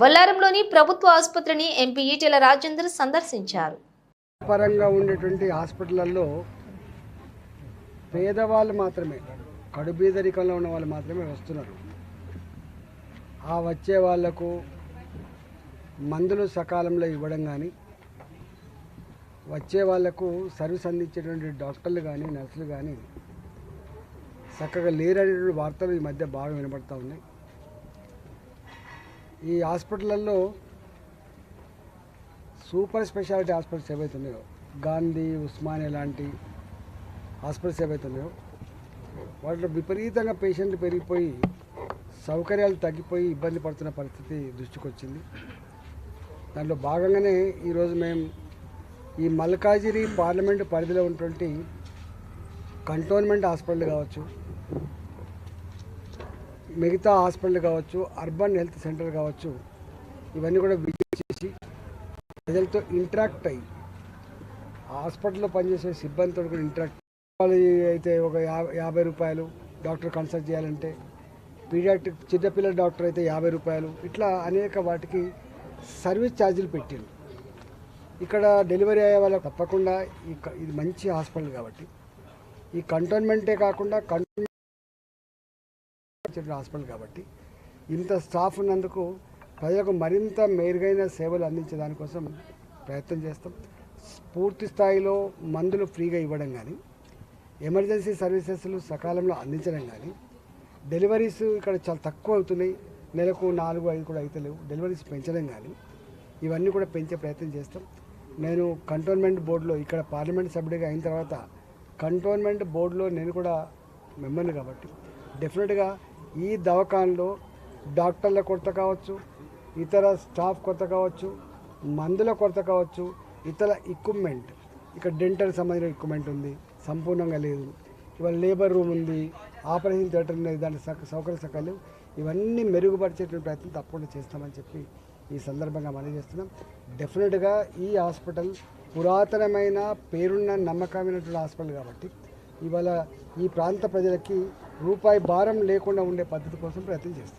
బొల్లారంలోని ప్రభుత్వ ఆసుపత్రిని ఎంపీ ఈటెల రాజేందర్ సందర్శించారు. పరంగా ఉండేటువంటి హాస్పిటల్లో పేదవాళ్ళు మాత్రమే, కడుబీదరికంలో ఉన్న వాళ్ళు మాత్రమే వస్తున్నారు. ఆ వచ్చే వాళ్లకు మందులు సకాలంలో ఇవ్వడం కానీ, వచ్చే వాళ్లకు సర్వీస్ అందించేటువంటి డాక్టర్లు కానీ నర్సులు కానీ చక్కగా లేరనేటువంటి వార్తలు ఈ మధ్య బాగా వినపడతా ఉన్నాయి. ఈ హాస్పిటల్లో సూపర్ స్పెషాలిటీ హాస్పిటల్స్ ఏవైతే ఉన్నాయో, గాంధీ, ఉస్మానియా లాంటి హాస్పిటల్స్ ఏవైతే ఉన్నాయో వాటిలో విపరీతంగా పేషెంట్లు పెరిగిపోయి సౌకర్యాలు తగ్గిపోయి ఇబ్బంది పడుతున్న పరిస్థితి దృష్టికి వచ్చింది. దాంట్లో భాగంగానే ఈరోజు మేము ఈ మల్కాజిగిరి పార్లమెంటు పరిధిలో ఉన్నటువంటి కంటోన్మెంట్ హాస్పిటల్ కావచ్చు, మిగతా హాస్పిటల్ కావచ్చు, అర్బన్ హెల్త్ సెంటర్ కావచ్చు, ఇవన్నీ కూడా విజిట్ చేసి ప్రజలతో ఇంటరాక్ట్ అయ్యి హాస్పిటల్లో పనిచేసే సిబ్బందితో కూడా ఇంటరాక్ట్ అయితే ఒక 50 రూపాయలు డాక్టర్ కన్సల్ట్ చేయాలంటే, పీడియాట్రిక్ చిన్నపిల్లల డాక్టర్ అయితే 50 రూపాయలు, ఇట్లా అనేక వాటికి సర్వీస్ ఛార్జీలు పెట్టారు. ఇక్కడ డెలివరీ అయ్యే వాళ్ళకి తప్పకుండా ఇది మంచి హాస్పిటల్ కాబట్టి, ఈ కంటోన్మెంటే కాకుండా హాస్పిటల్ కాబట్టి ఇంత స్టాఫ్ ఉన్నందుకు ప్రజలకు మరింత మెరుగైన సేవలు అందించే దానికోసం ప్రయత్నం చేస్తాం. పూర్తి స్థాయిలో మందులు ఫ్రీగా ఇవ్వడం కానీ, ఎమర్జెన్సీ సర్వీసెస్లు సకాలంలో అందించడం కానీ, డెలివరీస్ ఇక్కడ చాలా తక్కువ అవుతున్నాయి, నెలకు 4-5 కూడా అవుతలేవు, డెలివరీస్ పెంచడం కానీ, ఇవన్నీ కూడా పెంచే ప్రయత్నం చేస్తాం. నేను కంటోన్మెంట్ బోర్డులో ఇక్కడ పార్లమెంట్ సభ్యుడిగా అయిన తర్వాత కంటోన్మెంట్ బోర్డులో నేను కూడా మెంబర్ని కాబట్టి డెఫినెట్గా ఈ దవాఖానలో డాక్టర్ల కొరత కావచ్చు, ఇతర స్టాఫ్ కొరత కావచ్చు, మందుల కొరత కావచ్చు, ఇతర ఎక్విప్మెంట్, ఇక్కడ డెంటల్ సంబంధించిన ఎక్విప్మెంట్ ఉంది, సంపూర్ణంగా లేదు, ఇవాళ లేబర్ రూమ్ ఉంది, ఆపరేషన్ థియేటర్ ఉంది, దాని సౌకర్య సకాలు ఇవన్నీ మెరుగుపరిచేటువంటి ప్రయత్నం తప్పకుండా చేస్తామని చెప్పి ఈ సందర్భంగా మనం చేస్తున్నాం. డెఫినెట్గా ఈ హాస్పిటల్ పురాతనమైన పేరున్న నమ్మకమైనటువంటి హాస్పిటల్ కాబట్టి ఇవాళ ఈ ప్రాంత ప్రజలకి రూపాయి భారం లేకుండా ఉండే పద్ధతి కోసం ప్రయత్నం చేస్తాం.